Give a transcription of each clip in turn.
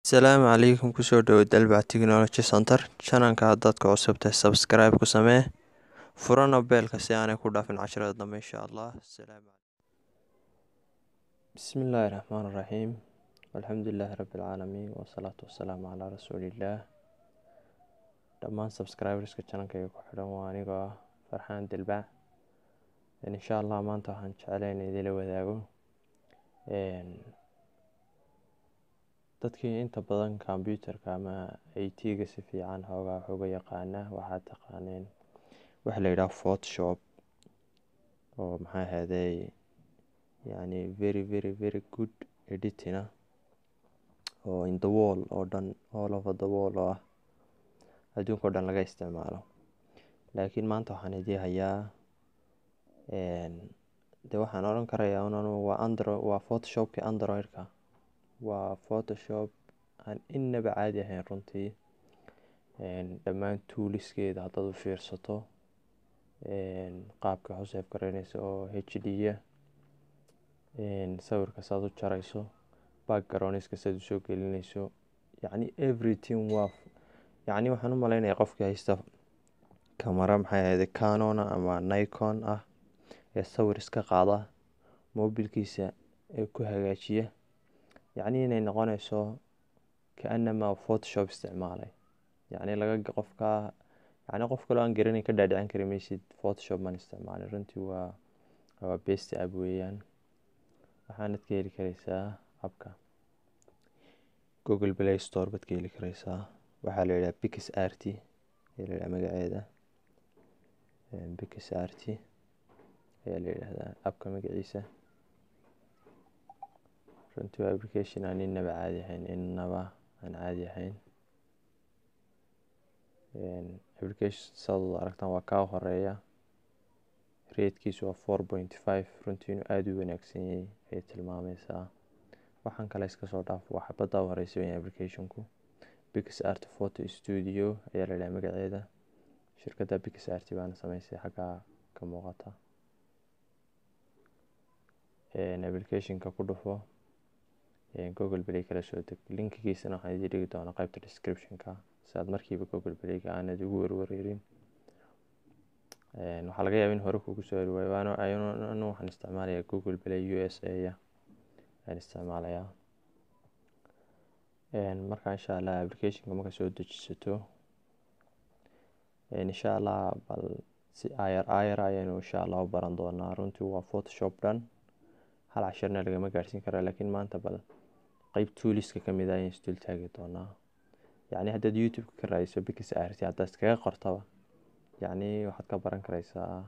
Asalaamu calaykum kusoo dhawaad Dalbac Technology Center. Channelka dadka cusub tahay subscribe ku samee. Furana beelka si aanay ku dhaafin casharada dambe insha Allah. Asalaamu calaykum. Bismillaahi raxmaani raxiim. Alxamdulillaahi rabbil caalamiin wasalaatu wasalaamu calaa rasuulillaah. Dhammaan subscriberska channelkayga ku xidhan waa anigoo ah Farxaan Dalbac. Insha Allah maanta waxaan jeclahay in idila wadaago dadkii inta badan computerka ama IT-ga si fiican xooga yaqaana waxaa taqaaneen waxa la yidhaha Photoshop oo maxay ahaydey yani very good editing oo in the wall oo dhan all over the wall oo ah adduunka oo dhan laga isticmaalo. Laakiin maanta waxaan idin hayaa de waxaan oran karayaa waa Photoshopki Android-ka. waa Photoshop aan inaba caadi ahayn runtii. Dhammaan tooliskeeda haddaad u fiirsato qaabka u save garaynayso oo HD sawirka saad u jarayso, backgroundska saad u soo gelinayso, yacni everything yacni waxaan u maleynayaa qofkii haysta kamera maxay ahayd Canon ama Nikon ah ee sawir iska qaada mobilkiisa ee ku hagaajiya, yacni inay noqonayso kaanama Photoshop isticmaalay. yacni qof kale aan garanay ka dhaadhicin kari maysid Photoshop man isticmaalay. Runtii waa best app weeyaan. waxaanad ka heli karaysaa appka Google Play Store baad ka heli karaysaa. waxaa la yidhaha Pics ayaa la yidhaha magaceeda. Pics ayaa la yidhahdaa appka magaciisa. runtii waa application aan inaba caadi ahayn. Application saad u aragtaan waa kaa horeeya. Ratekiisu waa 4.5. runtii inuu aad u wanaagsan yahay ayay tilmaamaysaa. waxaan kale iska soo dhaaf waa xabadda u horeysa weeyaan applicationku. Pics Photo Studio ayaa la yidhaha magaceeda. shirkadda Pics baana samaysay xagga ka muuqata. applicationka ku dhufo Google Play kala soo deg. linkigiisana waxaan idin dhigi doonaa qaybta description-ka si aad markiiba Google Play-ga aanad ugu warwareerin. waxaa laga yaabaa in hore kugu soo heli waayo. anu waxaan isticmaalayaa Google Play USA ayaan isticmaalayaa. marka insha Allah applicationka marka soo dejisato insha Allah bal si ayar ayaynu insha Allah u baran doonaa. runtii waa Photoshop dhan hal casharna lagama gaarsiin karaa, laakiin maanta bal qayb tooliska kamid ah ayaan isdul taagi doonaa. yacni haddaad YouTube ka raadiso Pics haddaad iskaga qortaba yacni waxaad ka baran karaysaa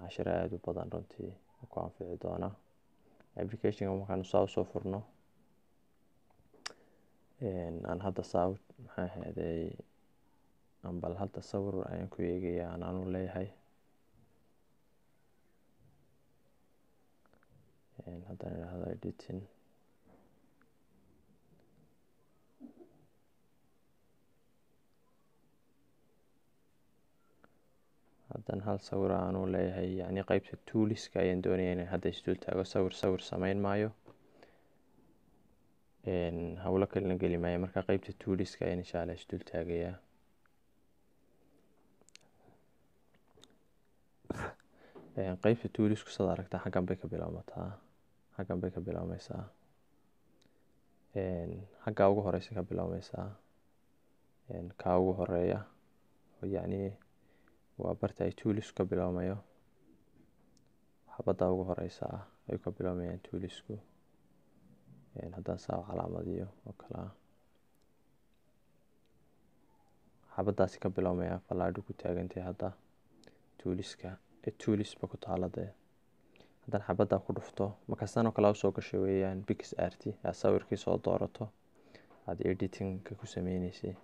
casharo aad u badan runtii ku anfici doona. applicationka markaan saa usoo furno aan hadda maxay ahaydey bal hadda sawir ayaan ku eegayaa aanu leeyahay. haddaan idhaahdo editing haddaan hal sawir aanu leeyahay, yacni qaybta tooliska ayaan doonaya inaan hadda isdul taago. sawir samayn maayo, hawlo kalena geli maayo. marka qaybta tooliska ayaan insha Allah isdul taagayaa. qaybta toolisku saad aragtaa xaggan bay ka bilaabmaysaa. xagga ugu horeysa ka bilaabmaysaa. kaa ugu horeeya yacni waa barta ay toolisku ka bilaabmayo. xabadda ugu horeysa ayuu ka bilaabmayaan toolisku. haddaan saa calaamadiyo oo kale xabaddaasi ka bilaabmaya fallaadhu ku taagantay hadda toolisba ku taala dee. haddaan xabadda ku dhufto markaastan oo kale usoo gashay weeyaan Pics aad sawirkii soo doorato aad editingka ku sameynaysay.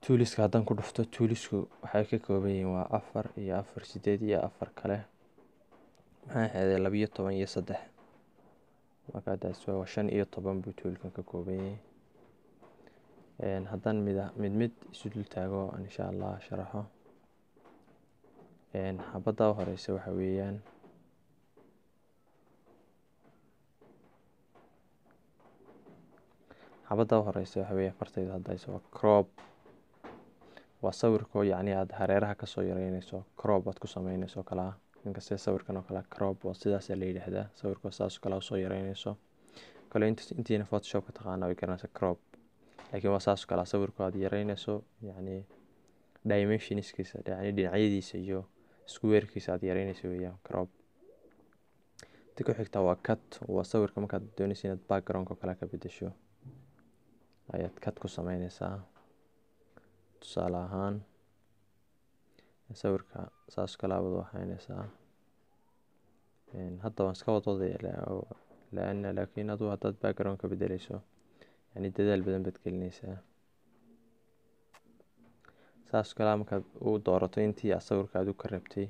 tooliska haddaan ku dhufto toolisku waxay ka kooban yihiin waa 4 iyo 4 8 iyo 4 kale maxay ahaydee 12 iyo 3. marka taas waa 15 buu toolkan ka kooban yahay. haddaan mid isu dul taago insha Allah sharaxo. xabadda u horeysa waxa weeyaan xabadda horeysa waxa weeye fartayda hadayso waa crop. waa sawirko yacni aad hareeraha kasoo yareynayso crop aad ku sameynayso kala inkastoo sawirkan oo kale crop waa sidaas la yiraahdaa sawirko saas kala soo yareynayso kale intiina photoshop ka taqaana way garanaysaa crop laakiin waa saas kala sawirko aad yareynayso yacni dimensionskiisa yacni dhinacyadiisa iyo square-kiisa aad yareynayso weeyaan crop. Tiko xigta waa cut waa sawirka markaad doonayso inaad background-ka kala ka bedesho ayaad cut ku sameynaysaa. tusaale ahaan sawirka saas kala wada waxaynaysaa hadda waan iska wadooday laakiin aduu haddaad background ka bedelayso yani dadaal badan baad gelinaysaa. saas kala markaad u doorato intii aad sawirka aad u ka rabtay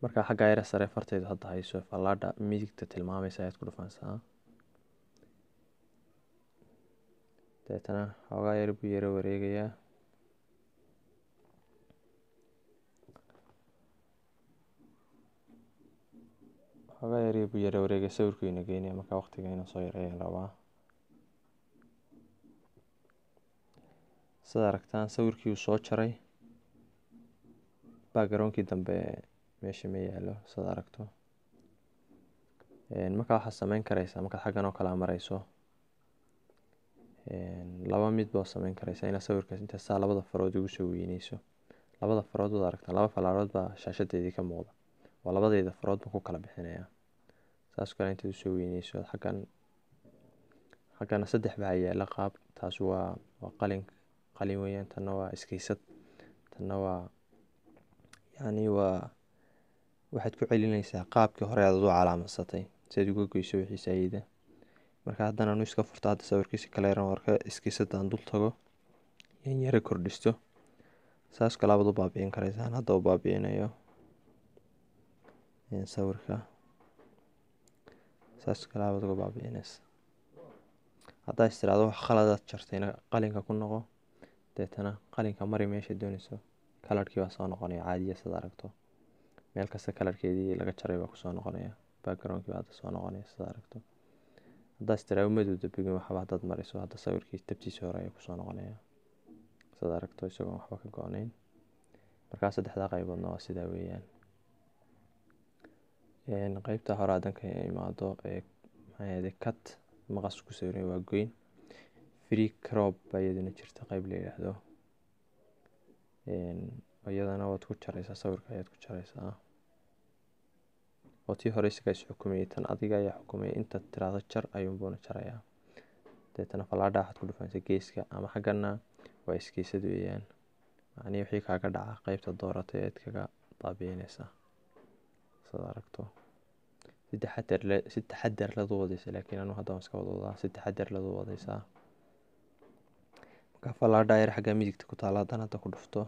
marka xagga yara sare fartaydu hadda hayso fallaadha midigta tilmaamaysa ayaad ku dhufanaysaa. deetana xoogaa yar buu yara wareegayaa sawirku ina geynaya marka waqtiga inuu soo yareeyaan rabaa. sida aragtaan sawirkii uu soo jaray background-kii dambe meesha ma yaalo sida aragto. marka waxaad sameyn karaysaa markaad xaggan oo kala marayso laba mid baa sameyn karaysaa inaad sawirka inta saa labada farood ugu soo weynayso labada farood wada aragtaan laba falaarood baa shaashadeedii ka muuqda waa labadeeda farood baan ku kala bixinayaa saas kale inta soo weynayso xaggana saddex baa yaala qaab taas waa qalin weeyaan tanna waa iskiisad tanna waa yani waa waxaad ku celinaysaa qaabkii hore aad u calaamadsaday si aad uga goyso wixii saayida. marka haddana anu iska furto hadda sawirkiisa kale yaran warka iskiisadaan dul tago yan yara kordhisto saas kale aad u baabi'in karaysaan hadda u baabi'inayo sawirka saas kale aad uga baabi'inaysa. haddaa istiraado wax khaladaad jartayna qalinka ku noqo deetana qalinka mari meesha doonayso kalarkii baa soo noqonaya caadiya sida aragto meel kasta kalarkeedii laga jaray baa kusoo noqonaya background-kii baa soo noqonaya sida aragto. haddaa istiraado madowda bigin waxba haddaad mariso hadda sawirkii tabtiisa hore ayaa kusoo noqonaya sida aragto isagoon waxba ka go-nayn. markaa saddexdaa qayboodna waa sidaa weeyaan. qaybta hore hadan ka imaado maxay cut maqas ku sawiran waa goyn free crop baa iyaduna jirta qayb la yiraahdo iyadana waad ku jaraysaa sawirka ayaad ku jaraysaa oo tii hore isaga is xukumay tan adiga ayaa xukumay inta tiraado jar ayuun buuna jarayaa deetana fallaadha waxaad ku dhufanaysaa geeska ama xaggana waa iskiisad weeyaan macnii wixii kaaga dhaca qaybta dooratay ayaad kaga baabi'inaysaa sida aragto. si taxadar leh u wadaysa laakiin anu hadda waan iska wadaa si taxadar leh u wadaysaa. marka fallaadha yar xagga midigta ku taala haddana hadda ku dhufto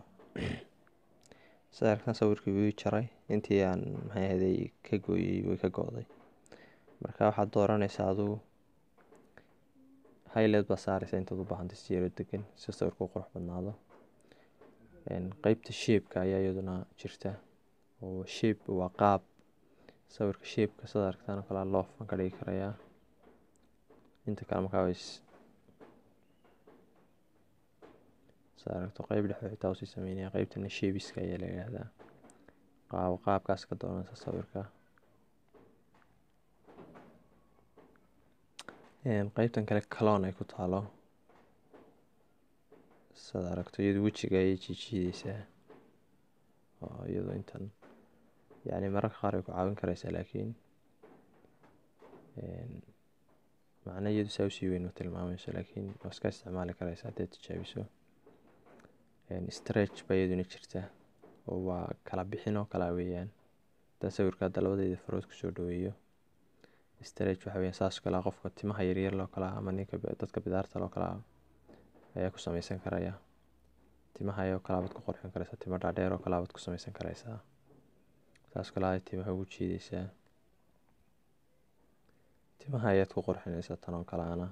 sida aragtaan sawirkii wuu jaray intii aan maxay ahaday ka gooyey way ka go'day. marka waxaad dooranaysaa aduu highlight baa saaraysaa intaad u baahantay si yaro degan si sawirku qurux badnaado. qaybta shape-ka ayaa iyaduna jirta oo shape waa qaab sawirka shape-ka sida aragtaan oo kale loof aan ka dhigi karayaa inta kale markaa sida aragto qayb dhexe xitaa usii sameynaya qaybtana shape-iska ayaa la yidhaahdaa qaabkaas ka dooranaysa sawirka. qaybtan kale clone ay ku taalo sida aragto iyadu wejiga ayay jiidaysaa oo iyadoo intan yani mararka qaar ay ku caawin karaysaa laakiin macna iyadu saa usii weyn ma tilmaamayso laakiin waa iska isticmaali karaysaa haddaad tijaabiso. stretch baa iyaduna jirta oo waa kala bixin oo kala weeyaan hadda sawirka hadda labadeeda farood kusoo dhaweeyo stretch waxa weeyaan saas kala qofka timaha yaryar loo kala ama ninka dadka bidaarta loo kala ayaa ku samaysan karaya timaha ayoo kala baad ku qurxin karaysaa timo dhaadheer oo kala baad ku samaysan karaysaa saas kala ay timaha ugu jiidaysaa timaha ayaad ku qurxinaysaa tan oo kale ana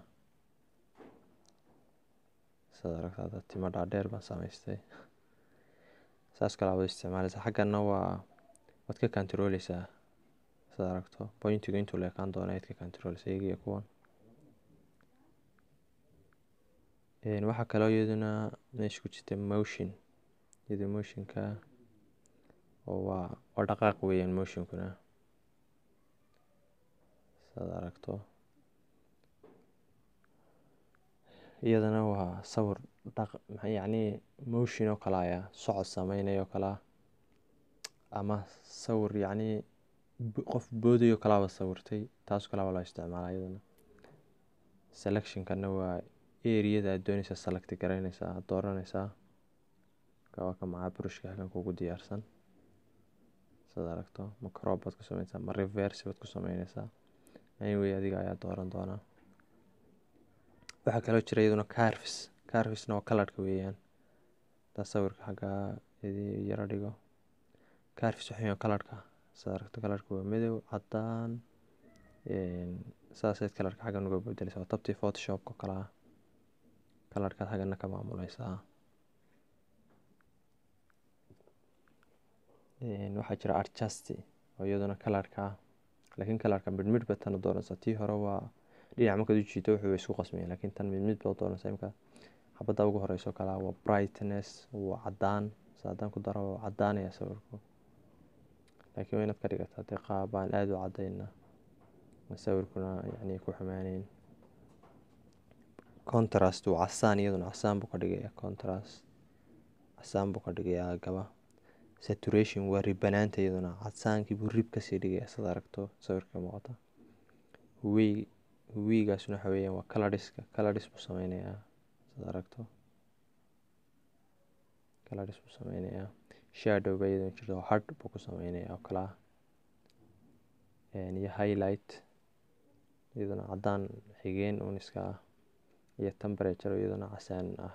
sida aragtada timo dhaadheer baan samaystay saas kala wada isticmaalaysaa. xaggana waad ka controleysaa sida aragto pointiga intuu leekaan doona aad ka control saygiya kuwan. waxaa kaloo iyaduna meesha ku jirta motion, iyadoo motionka oo waa dhaqaaq weeyaan motionkuna sida aragto. iyadana waa sawir yacni motion oo kale ayaa socod samaynayo kala, ama sawir yacni qof boodayo kalaaba sawirtay, taas kalaba loo isticmaalaa iyadana. selectionkana waa eriyada aad doonaysa select garaynaysaa, aad dooranaysaa waa ka macaa brushka halkan kugu diyaarsan sida aragto. ma crop baad ku samaynaysaa, ma reverse baad ku samaynaysaa, anyway adiga ayaa dooran doonaa. waxaa kaloo jira iyaduna carvisna waa kalarka weeyaan. taa sawirka xagga yaro dhigo. carvis waxay kalarka sida aragto, kalarka waa madow cadaan, saaseed kalarka xaggan uga bedelaysa. waa tabtii photoshopka kala kalarkaad xaggana ka maamulaysaa. waxaa jira adjust oo iyaduna kalarka, laakiin kalarka midmid baad tana doonaysaa. tii hore waa dhinac markaad u jiito wuxuu isku qasmaya, laakiin tan midmid baad doonaysaa. imka xabadda ugu horeyso kala waa brightness, waa cadaan. haddaan ku daro waa cadaanaya sawirku, laakiin waa inaad ka dhigataa dee qaab aan aada u cadayna sawirkuna yacni ku xumaanayn. contrast waa casaan, iyaduna casaan buu ka dhigaya. contrast casaan buu ka dhigayaa gaba. saturation waa ribanaanta, iyaduna casaankii buu rib kasii dhigaya sida aragto sawirka muuqata. huwigaasuna waxa weeyaan waa colours buu sameynayaa sida aragto. colours buu sameynayaa. shadow ba iyaduna jirto oo hard buu ku sameynayaa oo kala. iyo highlight iyaduna cadaan xigeen uniska ah. iyo temperature iyaduna casaan ah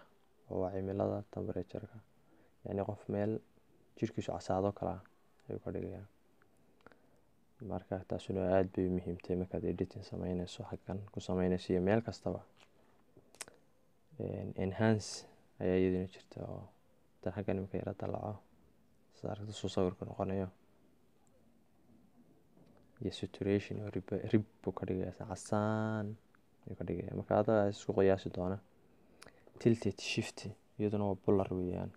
oo waa cimilada temperatureka, yacni qof meel jirkiisu casaado kala ayuu ka dhigayaa. marka taasuna aad bay muhiimtay markaad editing samaynayso, xaggan ku samaynayso iyo meel kastaba. enhance ayaa iyaduna jirta oo tan xaggan imika yara dalaco sida aragto suu sawirku noqonayo. iyo saturation oo rib buu ka dhigaya, casaan ayuu ka dhigaya. marka adaa isku qiyaasi doona. tilted shift iyaduna waa bular weeyaan.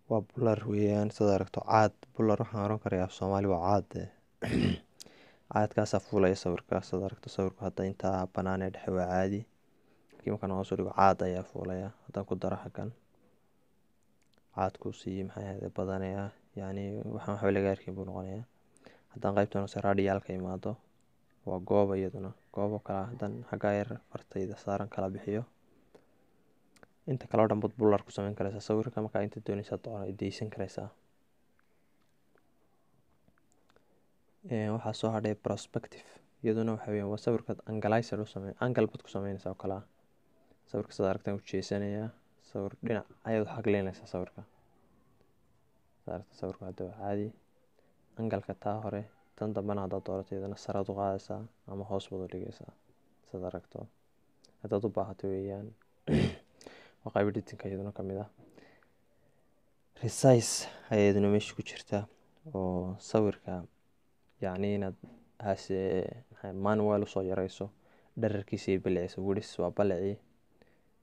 waa bular weeyaan sida aragto. caad bular waxaan oran karayaa af soomaali waa caad. caadkaasaa fuulaya sawirka sida aragto. sawirku hadda intaa banaanee dhexe waa caadi, laakiin markaan hoos u dhigo caad ayaa fuulaya. haddaan ku daro xaggan caadkuu sii maxay ahayde badanaya, yacni waxaan waxba laga arkin buu noqonayaa. haddaan qaybtan hoose radialka imaado waa gooba, iyaduna goobo kala. haddaan xaggaa yar fartayda saaran kala bixiyo, inta kaleo dhan bad bular ku samayn karaysaa sawirka. markaa inta doonaysaa deysan karaysaa. waxaa soo hadhay prospective, iyaduna waxa weeyaan waa sawirkaad angalizer u sameyn, angal bad ku samaynaysaa oo kala. sawirka sida aragtaan u jeesanayaa. sawir dhinac ayaad u xagleynaysaa sawirka sida aragto. sawirku hadda waa caadi. angalka taa hore, tan dambana haddaad doorato iyadana saraad u qaadaysaa ama hoos baad u dhigaysaa sida aragto. haddaad u baahato weeyaan. waa qayb editingka iyaduna ka mid ah. resize ayaa iyaduna meesha ku jirta oo sawirka yacni inaad manual usoo yarayso dherarkiisa iyo baliciisa. widths waa balicii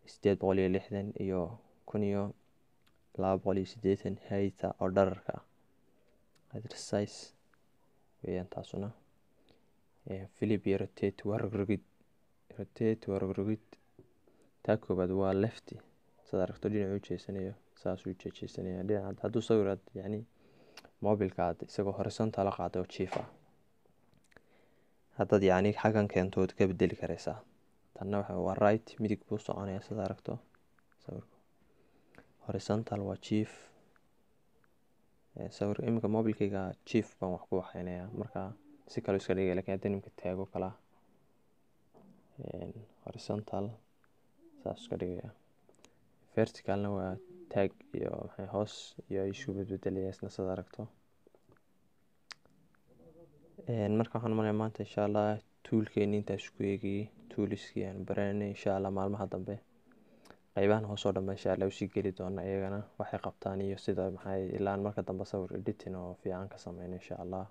860 iyo 1280 heighta oo dherarka ah. resize weeyaan taasuna. flip iyo rotate waa rogrogid. taa koobaad waa lefty sida aragto, dhinacu u jeesanayo saasuu jeesanaya dhinaca. hadduu sawiraad yacni mobilka aad isagoo horizontal qaado oo jiif ah, haddaad yacni xaggan keento waad ka bedeli karaysaa. tanna waa right, midig buu soconaya sida aragto sawirku. horizontal waa jiif. sawir iminka mobilkayga jiif baan wax ku waxaynayaa, marka si kale iska dhigaya. lakiin haddii nimka taago kala horizontal saas iska dhigaya. verticalna waa taag iyo hoos iyo isku bedbedelaya isna sida aragto. marka waxaan umaleyaa maanta insha allah toolkeeni intaas ku eegayay. tooliskii aan baranay insha allah maalmaha dambe qaybahan hoos oo dhan insha allah usii geli doona. iyagana waxay qabtaan iyo sida maxay ilaan marka dambe sawir editing oo fiican ka sameyna insha allah.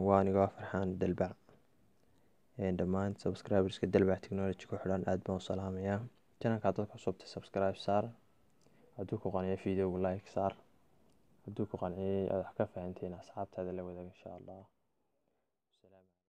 waan iga farxaan dalbac dhammaan subscriberska dalbac technology ku xidhan aad baan u salaamayaa. channelka dadka cusubta subscribe saar, hadduu ku qanciyo videoga like saar, hadduu ku qanciyay aad wax ka fahanteen asxaabtaada la wadaag insha allah.